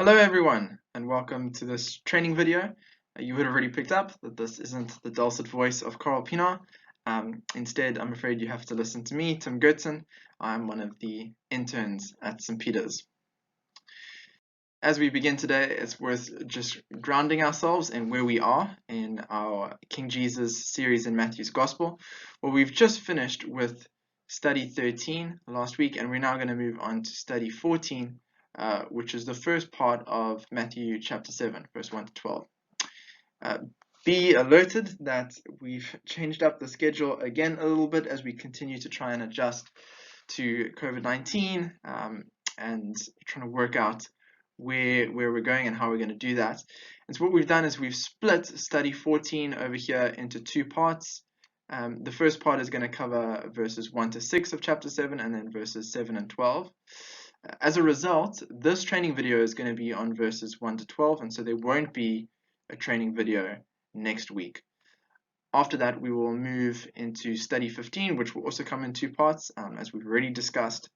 Hello everyone, and welcome to this training video. You would have already picked up that this isn't the dulcet voice of Carl Pienaar. Instead, I'm afraid you have to listen to me, Tim Goertzen. I'm one of the interns at St. Peter's. As we begin today, it's worth just grounding ourselves in where we are in our King Jesus series in Matthew's Gospel. Well, we've just finished with study 13 last week, and we're now going to move on to study 14, which is the first part of Matthew chapter 7, verse 1 to 12. Be alerted that we've changed up the schedule again a little bit as we continue to try and adjust to COVID-19 and trying to work out where we're going and how we're going to do that. And so what we've done is we've split study 14 over here into two parts. The first part is going to cover verses 1 to 6 of chapter 7 and then verses 7 and 12. As a result, this training video is going to be on verses 1 to 12, and so there won't be a training video next week. After that, we will move into study 15, which will also come in two parts, as we've already discussed.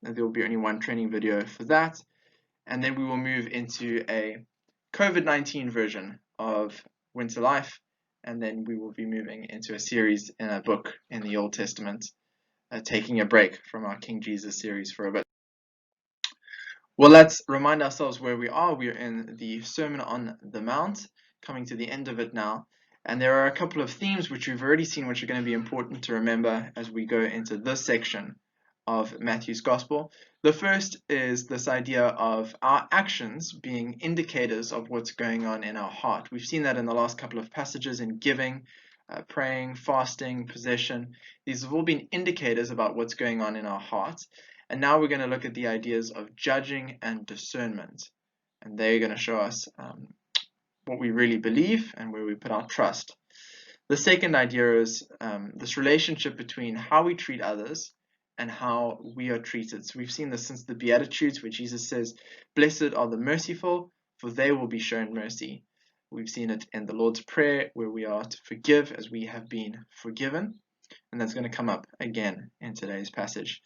There will be only one training video for that. And then we will move into a COVID-19 version of Winter Life, and then we will be moving into a series in a book in the Old Testament, taking a break from our King Jesus series for a bit. Well, let's remind ourselves where we are. We are in the Sermon on the Mount, coming to the end of it now. And there are a couple of themes which we've already seen, which are going to be important to remember as we go into this section of Matthew's Gospel. The first is this idea of our actions being indicators of what's going on in our heart. We've seen that in the last couple of passages in giving, praying, fasting, possession. These have all been indicators about what's going on in our heart. And now we're going to look at the ideas of judging and discernment. And they're going to show us what we really believe and where we put our trust. The second idea is this relationship between how we treat others and how we are treated. So we've seen this since the Beatitudes, where Jesus says, "Blessed are the merciful, for they will be shown mercy." We've seen it in the Lord's Prayer, where we are to forgive as we have been forgiven. And that's going to come up again in today's passage.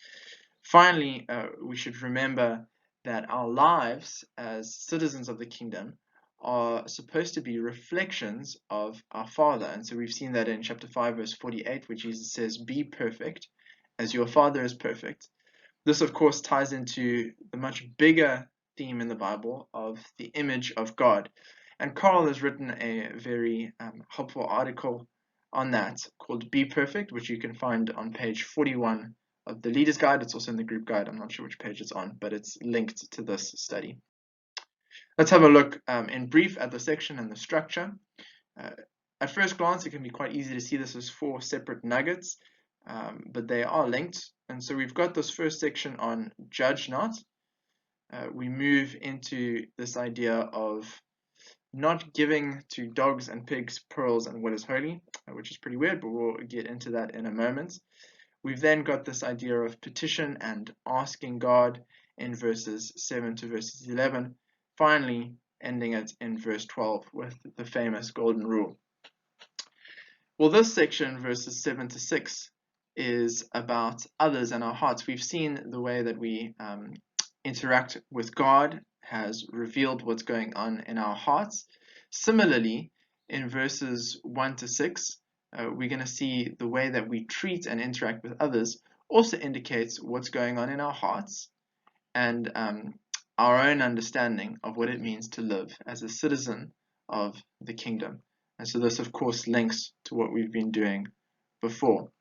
Finally, we should remember that our lives as citizens of the kingdom are supposed to be reflections of our Father. And so we've seen that in chapter 5, verse 48, where Jesus says, "Be perfect as your Father is perfect." This, of course, ties into the much bigger theme in the Bible of the image of God. And Carl has written a very helpful article on that called "Be Perfect," which you can find on page 41 of the Leader's Guide. It's also in the group guide. I'm not sure which page it's on, but it's linked to this study. Let's have a look in brief at the section and the structure. At first glance, it can be quite easy to see this as four separate nuggets, but they are linked. And so we've got this first section on judge not. We move into this idea of not giving to dogs and pigs pearls and what is holy, which is pretty weird, but we'll get into that in a moment. We've then got this idea of petition and asking God in verses 7 to verses 11, finally ending it in verse 12 with the famous golden rule. Well, this section, verses 7 to 6, is about others and our hearts. We've seen the way that we interact with God has revealed what's going on in our hearts. Similarly, in verses 1 to 6, we're going to see the way that we treat and interact with others also indicates what's going on in our hearts and our own understanding of what it means to live as a citizen of the kingdom. And so this, of course, links to what we've been doing before.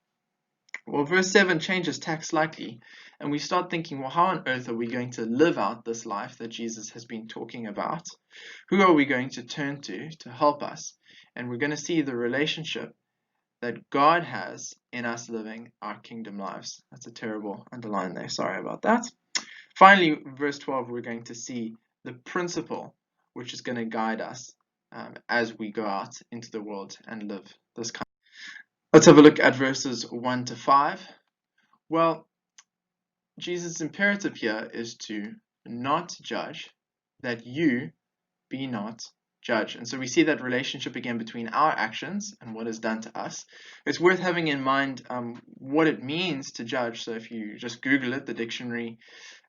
Well, verse 7 changes tack slightly, and we start thinking, well, how on earth are we going to live out this life that Jesus has been talking about? Who are we going to turn to help us? And we're going to see the relationship that God has in us living our kingdom lives. That's a terrible underline there. Sorry about that. Finally, verse 12, we're going to see the principle which is going to guide us as we go out into the world and live this kind. Let's have a look at verses 1 to 5. Well, Jesus' imperative here is to not judge, that you be not judge. And so we see that relationship again between our actions and what is done to us. It's worth having in mind what it means to judge. So if you just Google it, the dictionary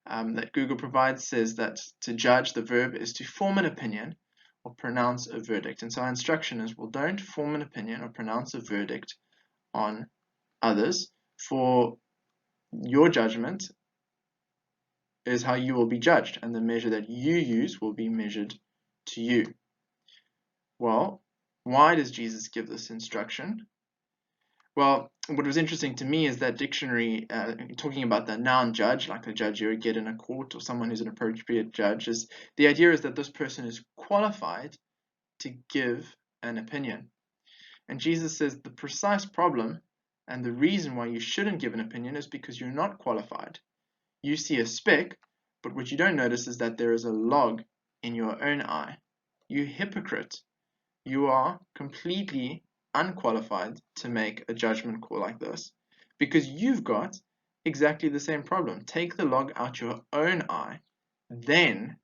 that Google provides says that to judge, the verb is to form an opinion or pronounce a verdict. And so our instruction is, well, don't form an opinion or pronounce a verdict on others, for your judgment is how you will be judged, and the measure that you use will be measured to you. Well, why does Jesus give this instruction? Well, what was interesting to me is that dictionary, talking about the noun judge, like a judge you would get in a court or someone who's an appropriate judge, is the idea is that this person is qualified to give an opinion. And Jesus says the precise problem and the reason why you shouldn't give an opinion is because you're not qualified. You see a speck, but what you don't notice is that there is a log in your own eye. You hypocrite. You are completely unqualified to make a judgment call like this because you've got exactly the same problem. Take the log out your own eye, then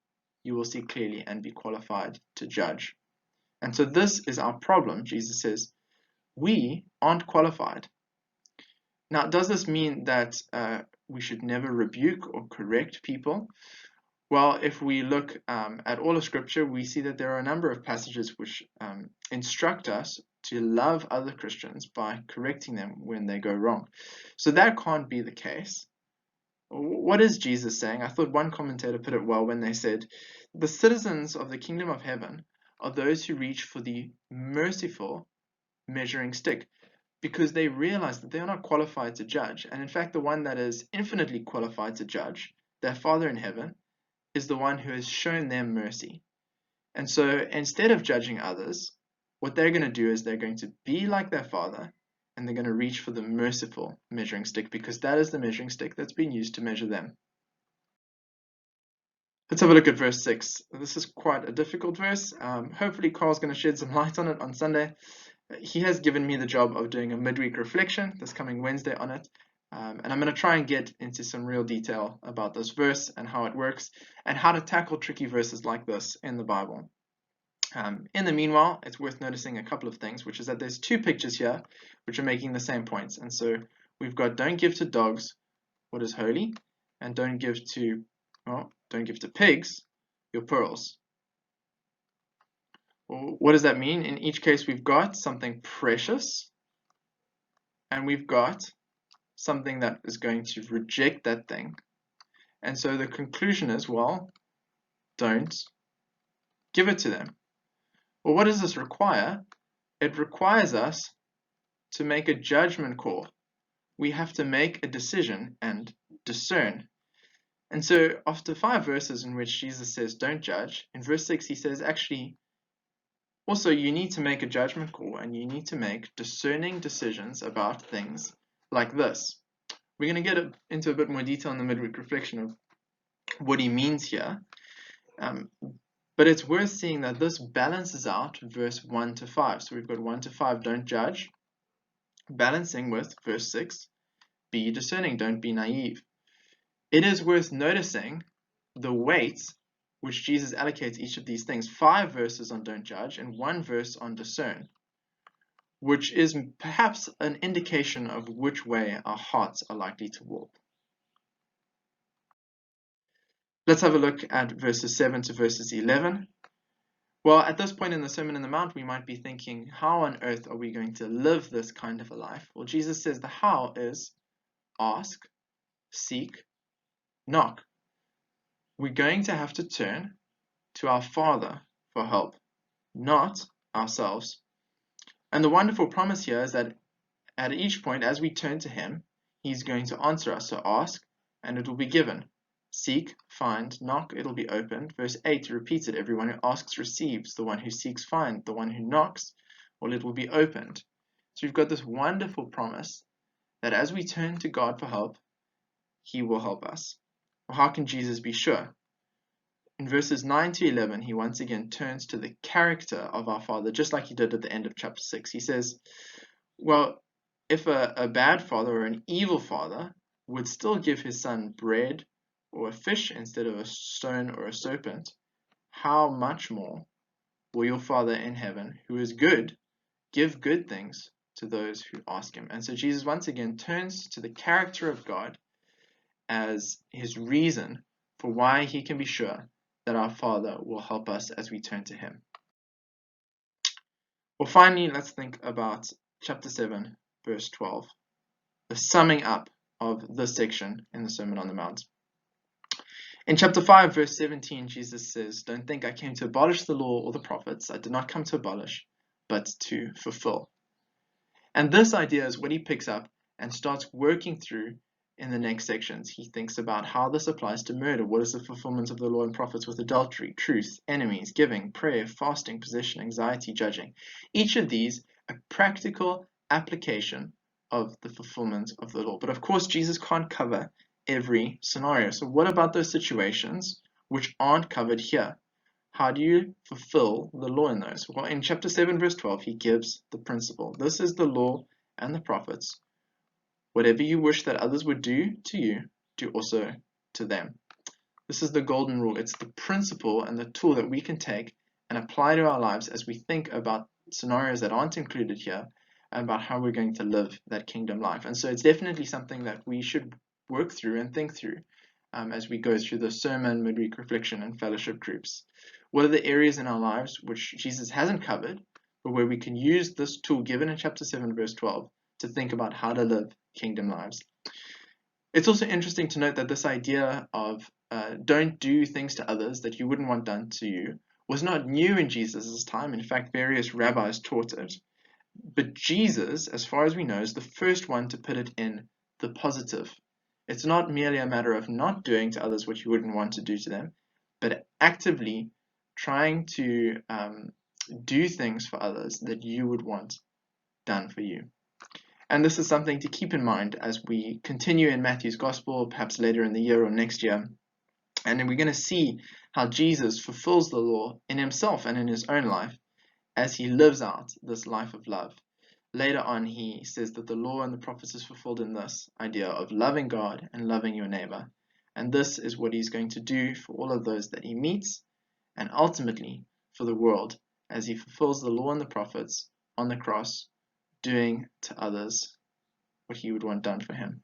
you will see clearly and be qualified to judge. And so this is our problem. Jesus says, we aren't qualified. Now, does this mean that we should never rebuke or correct people? Well, if we look at all of Scripture, we see that there are a number of passages which instruct us to love other Christians by correcting them when they go wrong. So that can't be the case. What is Jesus saying? I thought one commentator put it well when they said, the citizens of the kingdom of heaven are those who reach for the merciful measuring stick, because they realize that they are not qualified to judge. And in fact, the one that is infinitely qualified to judge, their Father in heaven, is the one who has shown them mercy. And so instead of judging others, what they're going to do is they're going to be like their Father, and they're going to reach for the merciful measuring stick, because that is the measuring stick that's been used to measure them. Let's have a look at verse 6. This is quite a difficult verse. Hopefully Carl's going to shed some light on it on Sunday. He has given me the job of doing a midweek reflection this coming Wednesday on it. And I'm going to try and get into some real detail about this verse and how it works and how to tackle tricky verses like this in the Bible. In the meanwhile, it's worth noticing a couple of things, which is that there's two pictures here which are making the same points. And so we've got don't give to dogs what is holy, and don't give to pigs your pearls. Well, what does that mean? In each case, we've got something precious, and we've got something that is going to reject that thing. And so the conclusion is, well, don't give it to them. Well, what does this require? It requires us to make a judgment call. We have to make a decision and discern. And so after 5 verses in which Jesus says, don't judge, in verse 6 he says, actually, also you need to make a judgment call and you need to make discerning decisions about things like this. We're going to get into a bit more detail in the midweek reflection of what he means here. But it's worth seeing that this balances out verse 1 to 5. So we've got 1 to 5, don't judge, balancing with verse 6, be discerning, don't be naive. It is worth noticing the weight which Jesus allocates each of these things. 5 verses on don't judge and 1 verse on discern, which is perhaps an indication of which way our hearts are likely to walk. Let's have a look at verses 7 to verses 11. Well, at this point in the Sermon on the Mount, we might be thinking, how on earth are we going to live this kind of a life? Well, Jesus says the how is ask, seek, knock. We're going to have to turn to our Father for help, not ourselves. And the wonderful promise here is that at each point, as we turn to Him, He's going to answer us. So ask, and it will be given. Seek, find, knock, it'll be opened. Verse 8 repeats it. Everyone who asks receives. The one who seeks finds. The one who knocks, well, it will be opened. So we've got this wonderful promise that as we turn to God for help, He will help us. Well, how can Jesus be sure? In verses 9 to 11, he once again turns to the character of our Father, just like he did at the end of chapter 6. He says, well, if a bad father or an evil father would still give his son bread or a fish instead of a stone or a serpent, how much more will your Father in heaven, who is good, give good things to those who ask Him? And so Jesus once again turns to the character of God as his reason for why he can be sure that our Father will help us as we turn to him. Well, finally, let's think about chapter 7, verse 12, the summing up of this section in the Sermon on the Mount. In chapter 5, verse 17, Jesus says, "Don't think I came to abolish the law or the prophets. I did not come to abolish, but to fulfill." And this idea is what he picks up and starts working through in the next sections. He thinks about how this applies to murder. What is the fulfillment of the law and prophets with adultery, truth, enemies, giving, prayer, fasting, possession, anxiety, judging? Each of these a practical application of the fulfillment of the law. But of course, Jesus can't cover every scenario. So what about those situations which aren't covered here? How do you fulfill the law in those? Well, in chapter 7, verse 12, he gives the principle. This is the law and the prophets. Whatever you wish that others would do to you, do also to them. This is the golden rule. It's the principle and the tool that we can take and apply to our lives as we think about scenarios that aren't included here, and about how we're going to live that kingdom life. And so it's definitely something that we should work through and think through as we go through the sermon, midweek reflection, and fellowship groups. What are the areas in our lives which Jesus hasn't covered, but where we can use this tool given in chapter 7, verse 12, to think about how to live kingdom lives? It's also interesting to note that this idea of don't do things to others that you wouldn't want done to you was not new in Jesus' time. In fact, various rabbis taught it. But Jesus, as far as we know, is the first one to put it in the positive. It's not merely a matter of not doing to others what you wouldn't want to do to them, but actively trying to do things for others that you would want done for you. And this is something to keep in mind as we continue in Matthew's Gospel, perhaps later in the year or next year. And then we're going to see how Jesus fulfills the law in himself and in his own life as he lives out this life of love. Later on, he says that the law and the prophets is fulfilled in this idea of loving God and loving your neighbor. And this is what he's going to do for all of those that he meets, and ultimately for the world as he fulfills the law and the prophets on the cross, doing to others what he would want done for him.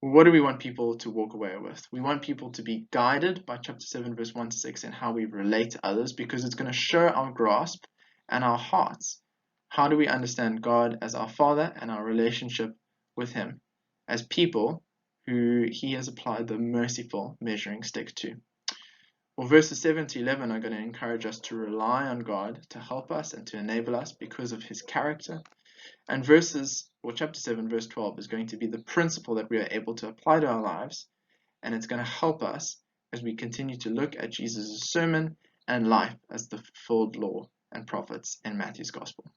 What do we want people to walk away with? We want people to be guided by chapter 7, verse 1 to 6 in how we relate to others, because it's going to show our grasp and our hearts. How do we understand God as our Father and our relationship with him as people who he has applied the merciful measuring stick to? Well, verses 7 to 11 are going to encourage us to rely on God to help us and to enable us because of his character. And chapter 7, verse 12 is going to be the principle that we are able to apply to our lives, and it's going to help us as we continue to look at Jesus' sermon and life as the fulfilled law and prophets in Matthew's Gospel.